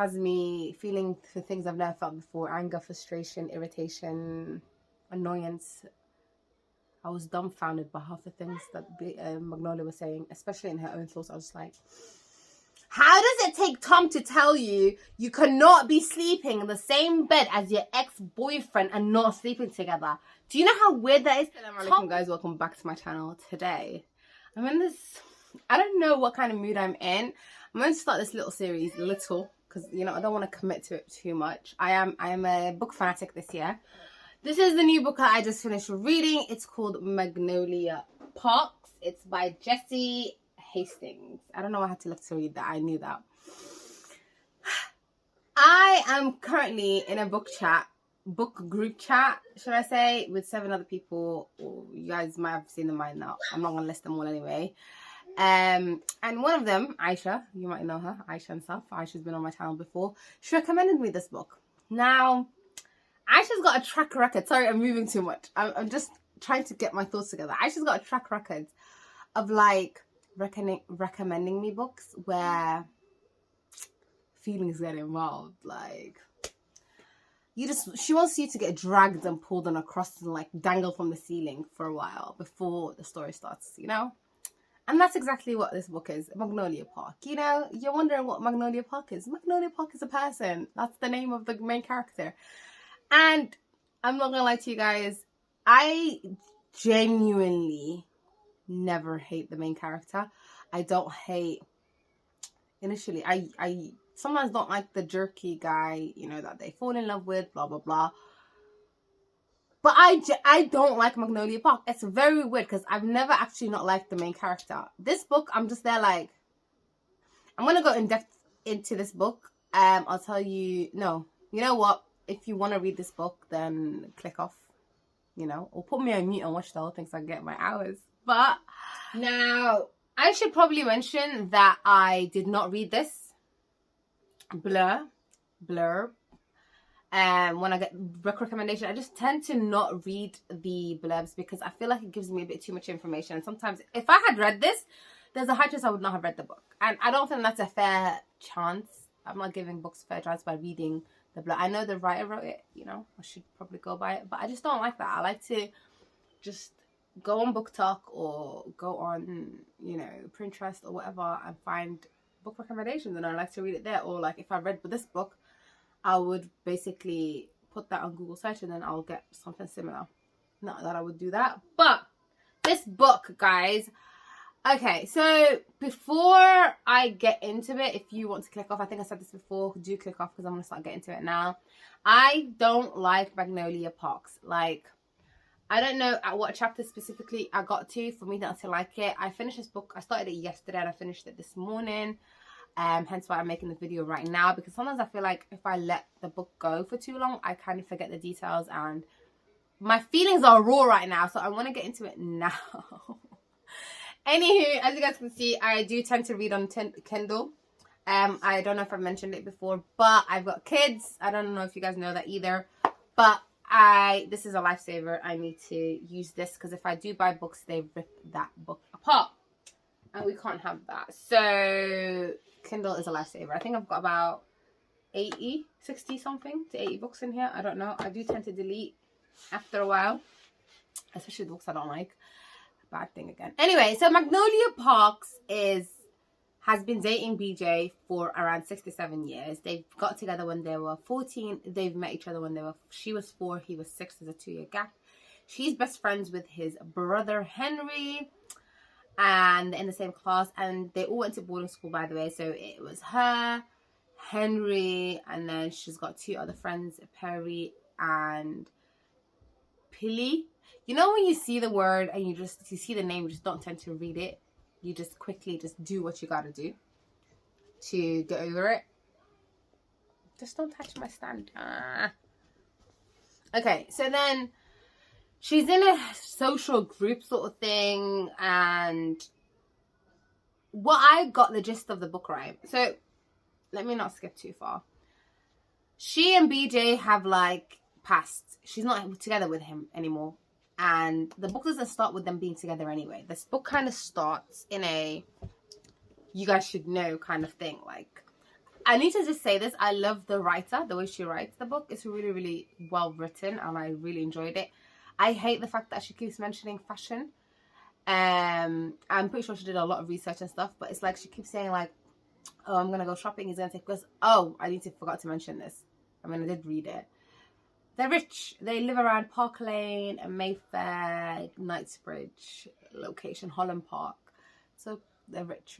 has me feeling for things I've never felt before. Anger, frustration, irritation, annoyance. I was dumbfounded by half the things that Magnolia was saying, especially in her own thoughts. I was like, how does it take Tom to tell you you cannot be sleeping in the same bed as your ex-boyfriend and not sleeping together? Do you know how weird that is? Assalamu alaikum guys, welcome back to my channel. Today, I'm in this, I don't know what kind of mood I'm in. I'm going to start this little series, because, you know, I don't want to commit to it too much. I am a book fanatic this year. This is the new book that I just finished reading. It's called Magnolia Parks. It's by Jessie Hastings. I don't know why I had to look to read that. I knew that. I am currently in a book group chat, should I say, with 7 other people. You guys might have seen them by now. I'm not going to list them all anyway. And one of them, Aisha, you might know her, Aisha and stuff. Aisha's been on my channel before. She recommended me this book. Now, Aisha's got a track record. Sorry, I'm moving too much. I'm just trying to get my thoughts together. Aisha's got a track record of like recommending me books where feelings get involved. Like, she wants you to get dragged and pulled on a cross and like dangle from the ceiling for a while before the story starts, you know? And that's exactly what this book is, Magnolia Park. You know, you're wondering what Magnolia Park is. Magnolia Park is a person. That's the name of the main character. And I'm not going to lie to you guys, I genuinely never hate the main character. I don't hate, initially, I sometimes don't like the jerky guy, you know, that they fall in love with, blah, blah, blah. But I don't like Magnolia Park. It's very weird because I've never actually not liked the main character. This book, I'm just there like, I'm going to go in depth into this book. I'll tell you, no, you know what? If you want to read this book, then click off, you know, or put me on mute and watch the whole thing so I can get my hours. But now, I should probably mention that I did not read this blurb. When I get book recommendation, I just tend to not read the blurbs because I feel like it gives me a bit too much information. And sometimes, if I had read this, there's a high chance I would not have read the book. And I don't think that's a fair chance. I'm not giving books a fair chance by reading the blurb. I know the writer wrote it, you know, I should probably go by it. But I just don't like that. I like to just go on Book Talk or go on, you know, Pinterest or whatever and find book recommendations. And I like to read it there. Or like if I read this book, I would basically put that on Google search and then I'll get something similar. Not that I would do that. But this book, guys. Okay, so before I get into it, if you want to click off, I think I said this before, do click off because I'm going to start getting into it now. I don't like Magnolia Parks. Like, I don't know at what chapter specifically I got to for me not to like it. I finished this book. I started it yesterday and I finished it this morning. Hence why I'm making the video right now, because sometimes I feel like if I let the book go for too long, I kind of forget the details and my feelings are raw right now, so I want to get into it now. Anywho, as you guys can see, I do tend to read on Kindle. I don't know if I've mentioned it before, but I've got kids. I don't know if you guys know that either, but this is a lifesaver. I need to use this because if I do buy books, they rip that book apart. And we can't have that. So Kindle is a lifesaver. I think I've got about 60 something to 80 books in here. I don't know. I do tend to delete after a while, especially the books I don't like. Bad thing again. Anyway, so Magnolia Parks has been dating BJ for around 6 to 7 years. They've got together when they were 14. They've met each other when she was 4, he was 6. There's a 2-year gap. She's best friends with his brother Henry. And they're in the same class, and they all went to boarding school, by the way. So it was her, Henry, and then she's got 2 other friends, Perry and Pilly. You know when you see the word and you see the name, you just don't tend to read it. You just quickly just do what you gotta do to get over it. Just don't touch my stand. Okay, so then she's in a social group sort of thing, and what I got the gist of the book, right? So let me not skip too far. She and BJ have like passed. She's not together with him anymore. And the book doesn't start with them being together anyway. This book kind of starts in a you guys should know kind of thing. Like, I need to just say this. I love the writer, the way she writes the book. It's really, really well written, and I really enjoyed it. I hate the fact that she keeps mentioning fashion. I'm pretty sure she did a lot of research and stuff, but it's like she keeps saying like, oh, I'm gonna go shopping, he's gonna take us. Oh, I forgot to mention this. I mean, I did read it. They're rich. They live around Park Lane and Mayfair, Knightsbridge location, Holland Park. So they're rich.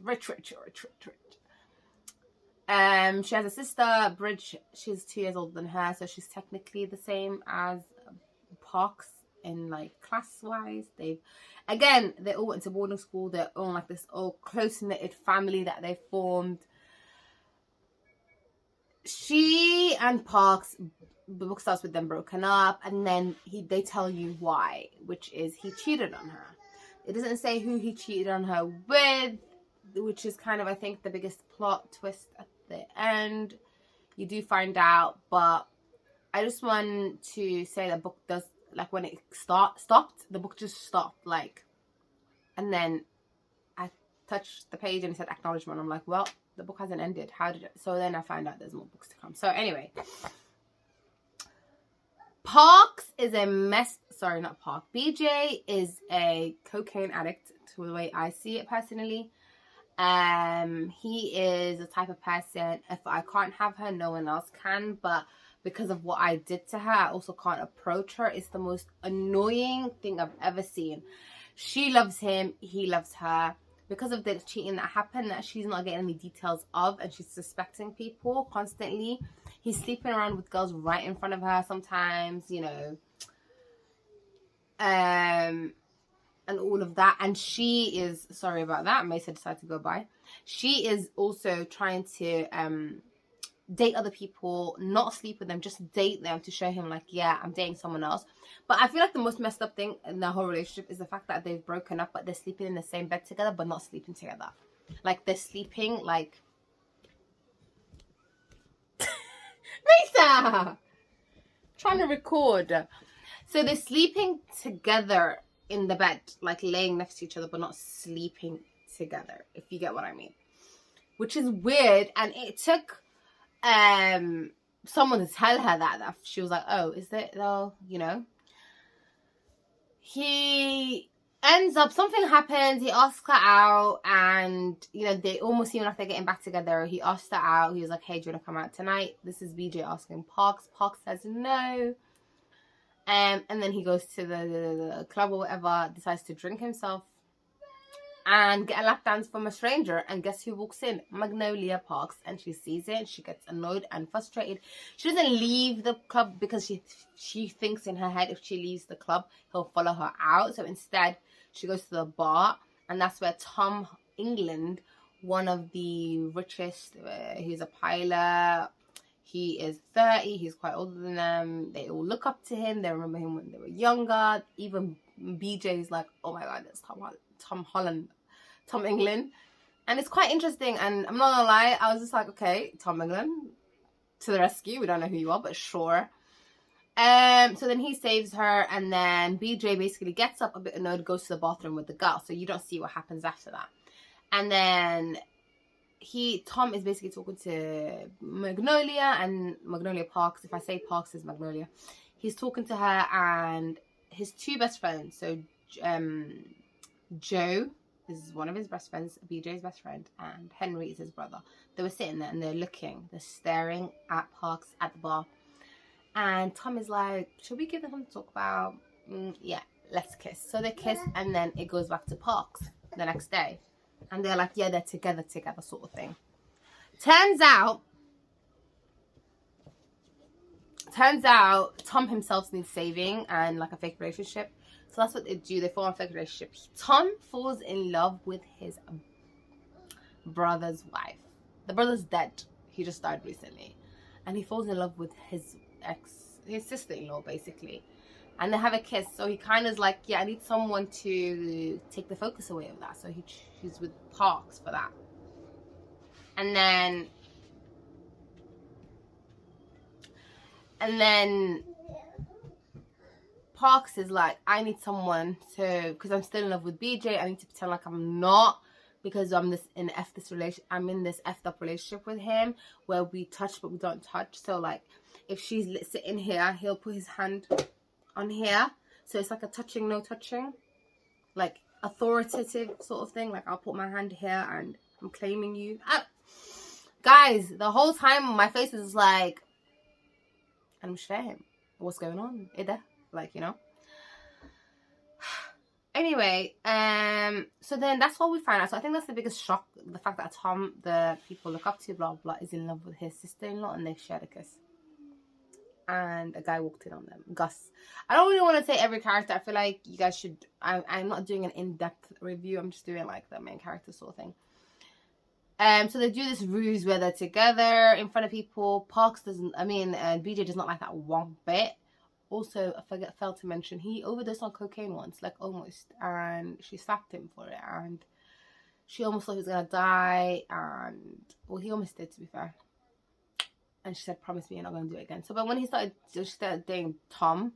She has a sister, Bridge. She's 2 years older than her, so she's technically the same as Parks in like class wise. They all went to boarding school. They're all like this all close knitted family that they formed. She and Parks, the book starts with them broken up, and then they tell you why, which is he cheated on her. It doesn't say who he cheated on her with, which is kind of, I think, the biggest plot twist at the end. You do find out, but I just want to say the book does, like, when it stopped, the book just stopped, like, and then I touched the page and it said acknowledgement. I'm like, well, the book hasn't ended. How did it? So then I find out there's more books to come. So anyway, Parks is a mess. Sorry, not Park. BJ is a cocaine addict, to the way I see it personally. He is the type of person, if I can't have her, no one else can. But because of what I did to her, I also can't approach her. It's the most annoying thing I've ever seen. She loves him. He loves her. Because of the cheating that happened, that she's not getting any details of, and she's suspecting people constantly. He's sleeping around with girls right in front of her sometimes, you know. And all of that. And she is, sorry about that, Mesa decided to go by. She is also trying to date other people, not sleep with them, just date them to show him like, yeah, I'm dating someone else. But I feel like the most messed up thing in the whole relationship is the fact that they've broken up, but they're sleeping in the same bed together, but not sleeping together. Like, they're sleeping like... Mesa! Trying to record. So they're sleeping together in the bed, like laying next to each other, but not sleeping together, if you get what I mean. Which is weird, and it took someone to tell her that she was like, oh, is it though, you know. He ends up, something happens, he asks her out, and you know, they almost seem like they're getting back together. He asked her out. He was like, hey, do you want to come out tonight? This is BJ asking Parks. Parks says no. And then he goes to the club or whatever, decides to drink himself and get a lap dance from a stranger. And guess who walks in? Magnolia Parks. And she sees it. She gets annoyed and frustrated. She doesn't leave the club because she thinks in her head if she leaves the club, he'll follow her out. So instead, she goes to the bar. And that's where Tom England, one of the richest, he's a pilot. He is 30. He's quite older than them. They all look up to him. They remember him when they were younger. Even BJ is like, oh my God, that's Tom England. And it's quite interesting. And I'm not gonna lie, I was just like, okay, Tom England, to the rescue. We don't know who you are, but sure. So then he saves her, and then BJ basically gets up a bit annoyed, goes to the bathroom with the girl. So you don't see what happens after that. And then Tom is basically talking to Magnolia, and Magnolia Parks. If I say Parks is Magnolia. He's talking to her and his 2 best friends. So Joe is one of his best friends, BJ's best friend, and Henry is his brother. They were sitting there and they're staring at Parks at the bar. And Tom is like, should we give them something to talk about? Yeah, let's kiss. So they kiss, and then it goes back to Parks the next day. And they're like, yeah, they're together sort of thing. Turns out Tom himself needs saving and like a fake relationship. So that's what they do. They form a fake relationship. Tom falls in love with his brother's wife. The brother's dead. He just died recently. And he falls in love with his sister-in-law, basically. And they have a kiss. So he kind of is like, yeah, I need someone to take the focus away of that. So he chooses with Parks for that. And then Parks is like, I need someone to, because I'm still in love with BJ, I need to pretend like I'm not, because I'm in this effed up relationship with him where we touch but we don't touch. So like if she's sitting here, he'll put his hand on here, so it's like a touching, no touching, like authoritative sort of thing. Like I'll put my hand here and I'm claiming you. Guys, the whole time my face was like, I'm him. What's going on? Like, you know. Anyway, so then that's what we find out. So I think that's the biggest shock, the fact that Tom, the people look up to, blah blah, is in love with his sister-in-law, and they shared a kiss. And a guy walked in on them, Gus. I don't really want to say every character. I feel like you guys should. I'm not doing an in-depth review. I'm just doing like the main character sort of thing. So they do this ruse where they're together in front of people. BJ does not like that one bit. Also, I failed to mention, he overdosed on cocaine once, like almost, and she slapped him for it, and she almost thought he was gonna die, and well, he almost did, to be fair. And she said, "Promise me you're not gonna do it again." So, but when she started dating Tom,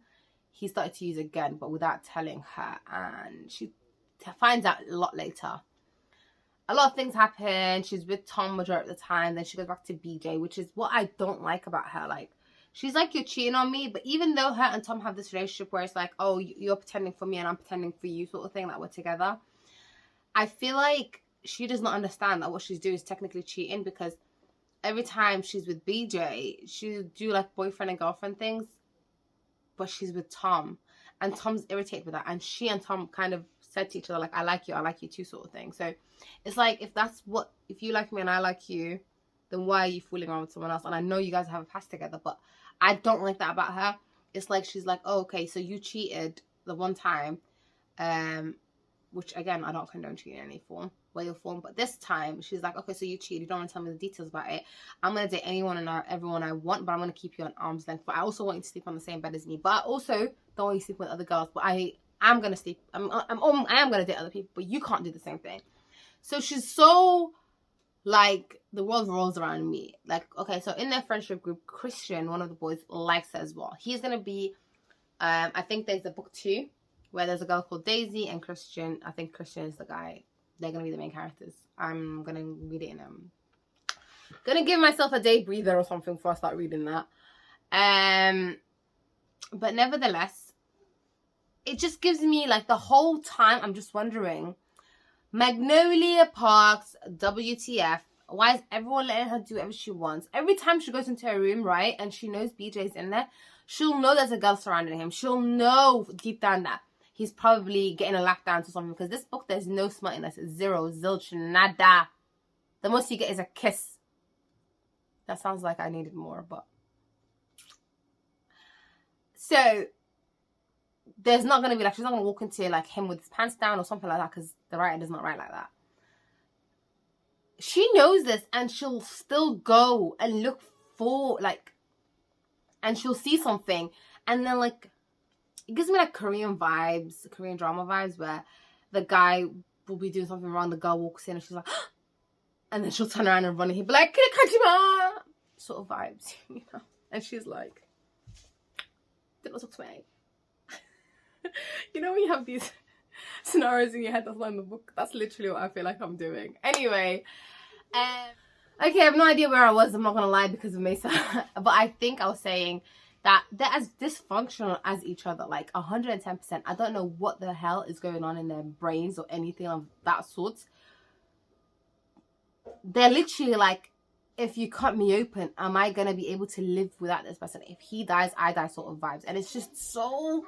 he started to use again, but without telling her, and she finds out a lot later. A lot of things happen. She's with Tom majority of the time. Then she goes back to BJ, which is what I don't like about her. Like, she's like, you're cheating on me. But even though her and Tom have this relationship where it's like, oh, you're pretending for me and I'm pretending for you sort of thing, like we're together, I feel like she does not understand that what she's doing is technically cheating, because every time she's with BJ, she'll do like boyfriend and girlfriend things, but she's with Tom. And Tom's irritated with that. And she and Tom kind of said to each other, like, I like you too sort of thing. So it's like, if you like me and I like you, then why are you fooling around with someone else? And I know you guys have a past together, but I don't like that about her. It's like, she's like, oh, okay, so you cheated the one time, which again, I don't condone cheating in any way or form, but this time she's like, okay, so you cheated, you don't want to tell me the details about it. I'm going to date anyone and everyone I want, but I'm going to keep you on arm's length. But I also want you to sleep on the same bed as me, but I also don't want you to sleep with other girls, but I'm going to sleep, I am going to date other people, but you can't do the same thing. So she's so, like, the world rolls around me. Like, okay, so in their friendship group, Christian, one of the boys, likes her as well. He's going to be, I think there's a book 2, where there's a girl called Daisy and Christian. I think Christian is the guy. They're going to be the main characters. I'm going to read it in, going to give myself a day breather or something before I start reading that. But nevertheless, it just gives me, like, the whole time, I'm just wondering, Magnolia Parks, WTF, why is everyone letting her do whatever she wants? Every time she goes into her room, right, and she knows BJ's in there, she'll know there's a girl surrounding him. She'll know deep down that he's probably getting a lap dance or something, because this book, there's no smuttiness. It's zero, zilch, nada. The most you get is a kiss. That sounds like I needed more, but... So... there's not going to be, like, she's not going to walk into, like, him with his pants down or something like that, because the writer does not write like that. She knows this, and she'll still go and look for, like, and she'll see something, and then, like, it gives me, like, Korean vibes, Korean drama vibes, where the guy will be doing something wrong, the girl walks in, and she's like, and then she'll turn around and run, and he'll be like, Kajima! Sort of vibes, you know? And she's like, didn't talk to me. You know when you have these scenarios in your head that's not in the book? That's literally what I feel like I'm doing. Anyway, okay, I have no idea where I was, I'm not gonna lie, because of Mesa. But I think I was saying that they're as dysfunctional as each other, like 110%. I don't know what the hell is going on in their brains or anything of that sort. They're literally like, if you cut me open, am I gonna be able to live without this person? If he dies, I die sort of vibes. And it's just so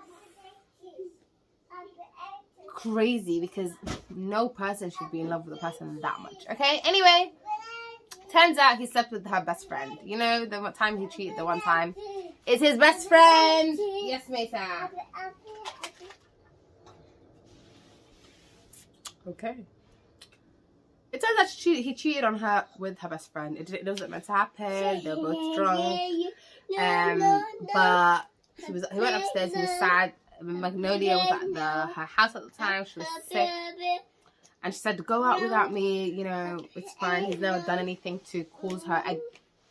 crazy, because no person should be in love with a person that much. Okay, anyway, turns out he slept with her best friend. You know, the time he cheated the one time, it's his best friend. Yes, Mesa. Okay. It turns out he cheated on her with her best friend. It wasn't meant to happen. They were both drunk. But he went upstairs. He was sad. Magnolia was at her house at the time. She was sick, and she said, "Go out without me. You know, it's fine." He's never done anything to cause her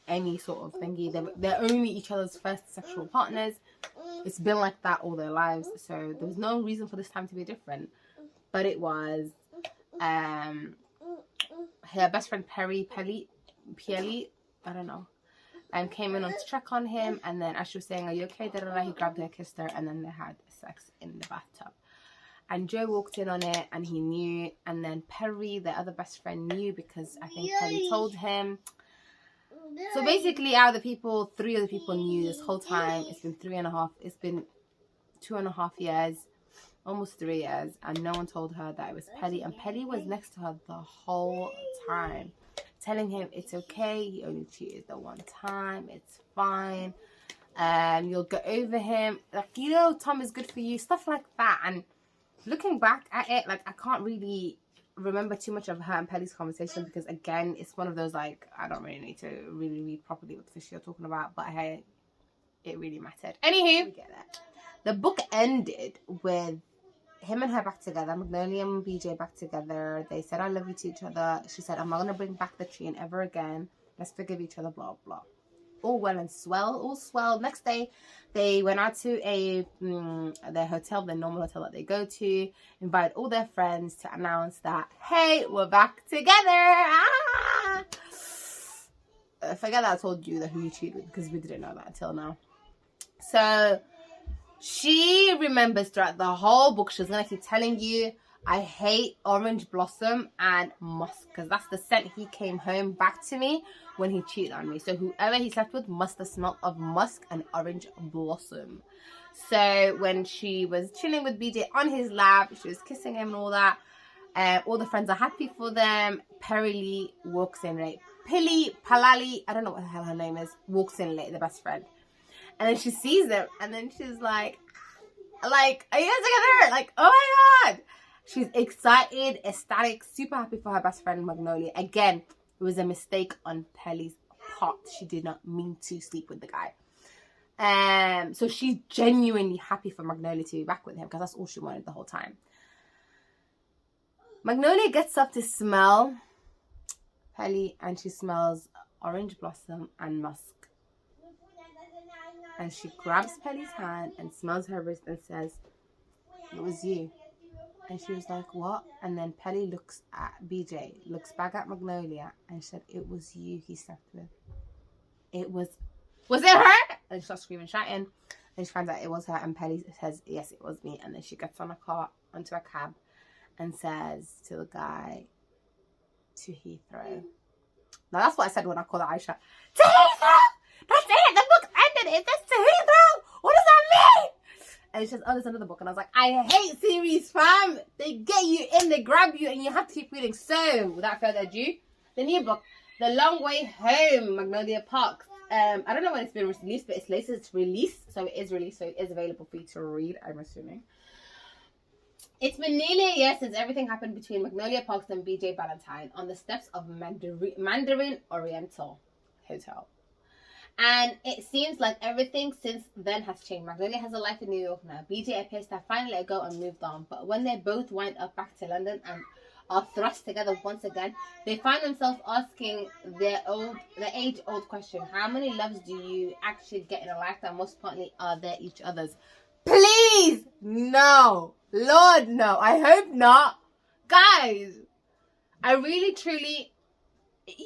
any sort of thingy. They're only each other's first sexual partners. It's been like that all their lives, so there was no reason for this time to be different. But it was. her best friend Pieli, I don't know, came in to check on him, and then as she was saying, "Are you okay?" He grabbed her, kissed her, and then they had sex in the bathtub. And Joe walked in on it, and he knew. And then Perry, the other best friend, knew because I think Perry told him. So basically, out of the people, 3 of the people knew this whole time. It's been 2.5 years, almost 3 years, and no one told her that it was Pelly. And Pelly was next to her the whole time, telling him it's okay. He only cheated the one time. It's fine. You'll get over him. Like, you know, Tom is good for you. Stuff like that. And looking back at it, like, I can't really remember too much of her and Pelly's conversation because, again, it's one of those, like, I don't really need to really read properly what the fish you're talking about, but hey, it really mattered. Anywho, we get that. The book ended with him and her back together, Magnolia and BJ back together. They said, "I love you" to each other. She said, "I'm not going to bring back the chain ever again. Let's forgive each other," blah, blah. All well and swell, all swell. Next day, they went out to their hotel, the normal hotel that they go to, invited all their friends to announce that, hey, we're back together. Ah! Forget that I told you who you cheated with, because we didn't know that until now. So she remembers throughout the whole book, she's going to keep telling you, I hate orange blossom and musk, because that's the scent he came home back to me when he cheated on me. So whoever he slept with must have smelled of musk and orange blossom. So when she was chilling with BJ on his lap, she was kissing him and all that. All the friends are happy for them. Perry Lee walks in late. Palali, I don't know what the hell her name is, walks in late, the best friend. And then she sees them, and then she's like, are you guys together? Like, oh my God. She's excited, ecstatic, super happy for her best friend, Magnolia. Again, it was a mistake on Pelly's part. She did not mean to sleep with the guy. So she's genuinely happy for Magnolia to be back with him because that's all she wanted the whole time. Magnolia gets up to smell Pelly, and she smells orange blossom and musk. And she grabs Pelly's hand and smells her wrist and says, "It was you." And she was like, "What?" And then Pelly looks at BJ, looks back at Magnolia, and said, "It was you he slept with." Was it her? And she starts screaming, shouting. And she finds out it was her, and Pelly says, "Yes, it was me." And then she gets onto a cab, and says to the guy, "To Heathrow." Now that's what I said when I called Aisha. To Heathrow! That's it! The book ended! It says to Heathrow! What does that mean? And she says, "Oh, there's another book." And I was like, I hate series, fam. They get you in, they grab you, and you have to keep reading. So, without further ado, the new book, The Long Way Home, Magnolia Park. I don't know when it's been released, but it's latest released. So it is released, so it is available for you to read, I'm assuming. It's been nearly a year since everything happened between Magnolia Parks and BJ Valentine on the steps of Mandarin Oriental Hotel. And it seems like everything since then has changed. Magnolia has a life in New York now. BJ appears to have finally let go and moved on. But when they both wind up back to London and are thrust together once again, they find themselves asking their age-old question. How many loves do you actually get in a lifetime? Most importantly, are they each other's? Please, no. Lord, no. I hope not. Guys, I really, truly,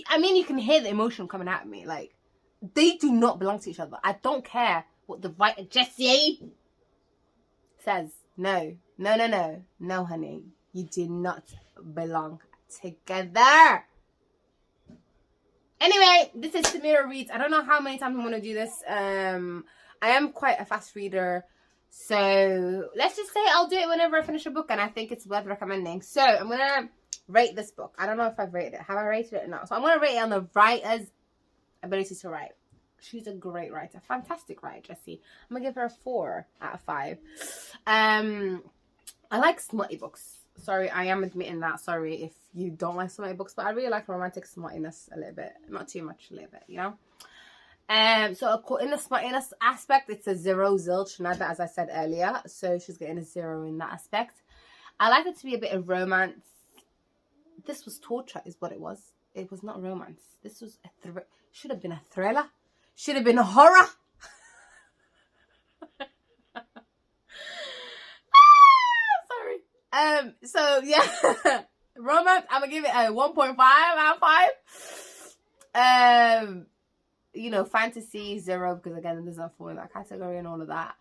I mean, you can hear the emotion coming out of me. Like, they do not belong to each other. I don't care what the writer Jessie says. No, honey. You do not belong together. Anyway, this is Samira Reads. I don't know how many times I'm going to do this. I am quite a fast reader. So let's just say I'll do it whenever I finish a book, and I think it's worth recommending. So I'm going to rate this book. I don't know if I've rated it. Have I rated it or not? So I'm going to rate it on the writer's ability to write. She's a great writer. Fantastic writer, Jessie. I'm going to give her a 4 out of 5. I like smutty books. Sorry, I am admitting that. Sorry if you don't like smutty books, but I really like romantic smuttiness a little bit. Not too much, a little bit, you know? So in the smuttiness aspect, it's a 0 zilch, neither, as I said earlier. So she's getting a 0 in that aspect. I like it to be a bit of romance. This was torture, is what it was. It was not romance. This was should have been a thriller. Should have been a horror. Sorry. So yeah. Romance, I'm gonna give it a 1.5 out of 5. You know, fantasy 0 because again it doesn't fall in that category and all of that.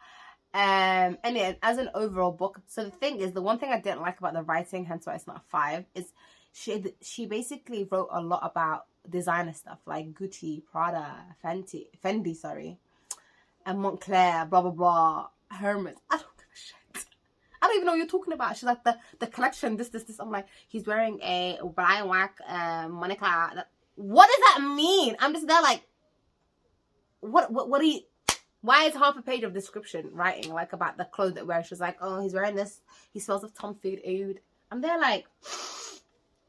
And yeah, as an overall book, so the thing is, the one thing I didn't like about the writing, hence why it's not a 5, is she basically wrote a lot about designer stuff like Gucci, Prada, Fendi, sorry, and Montclair, blah blah blah, Hermes. I don't give a shit. I don't even know what you're talking about. She's like the collection, this. I'm like, he's wearing a Brian Wack Monica. What does that mean? I'm just there like, what do you? Why is half a page of description writing like about the clothes that wear? She's like, oh, he's wearing this. He smells of Tom Ford Oud. I'm there like,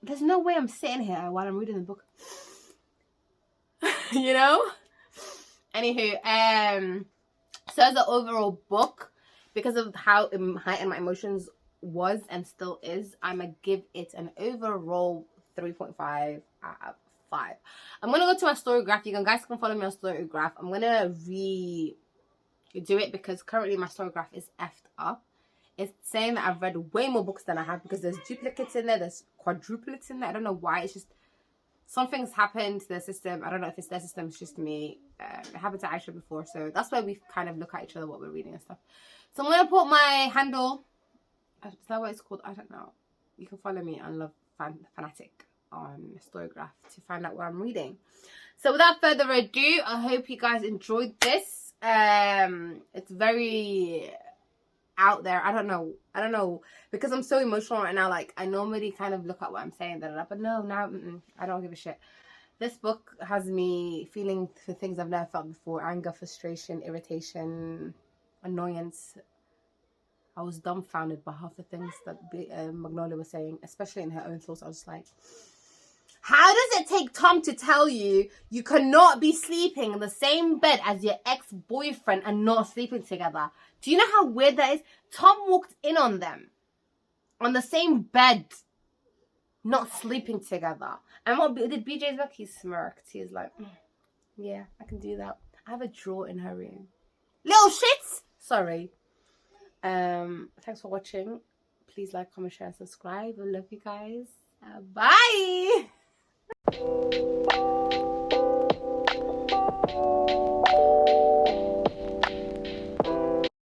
there's no way I'm sitting here while I'm reading the book. You know? Anywho, so as an overall book, because of how heightened my emotions was and still is, I'm going to give it an overall 3.5 out of 5. I'm going to go to my storygraph. You guys can follow me on storygraph. I'm going to do it because currently my storygraph is effed up. It's saying that I've read way more books than I have because there's duplicates in there, there's quadruplets in there. I don't know why. It's just something's happened to the system. I don't know if it's their system, it's just me. It happened to Aisha before, so that's why we kind of look at each other what we're reading and stuff. So I'm gonna put my handle. Is that what it's called? I don't know. You can follow me on Love Fanatic on Storygraph to find out what I'm reading. So without further ado, I hope you guys enjoyed this. It's very out there. I don't know because I'm so emotional right now. Like, I normally kind of look at what I'm saying, but no, now I don't give a shit. This book has me feeling for things I've never felt before: anger, frustration, irritation, annoyance. I was dumbfounded by half the things that Magnolia was saying, especially in her own thoughts. I was like, how does it take Tom to tell you you cannot be sleeping in the same bed as your ex-boyfriend and not sleeping together? Do you know how weird that is? Tom walked in on them on the same bed, not sleeping together. And what did BJ's look? He smirked. He was like, yeah, I can do that. I have a drawer in her room. Little shits! Sorry. Thanks for watching. Please like, comment, share, and subscribe. I love you guys. Bye!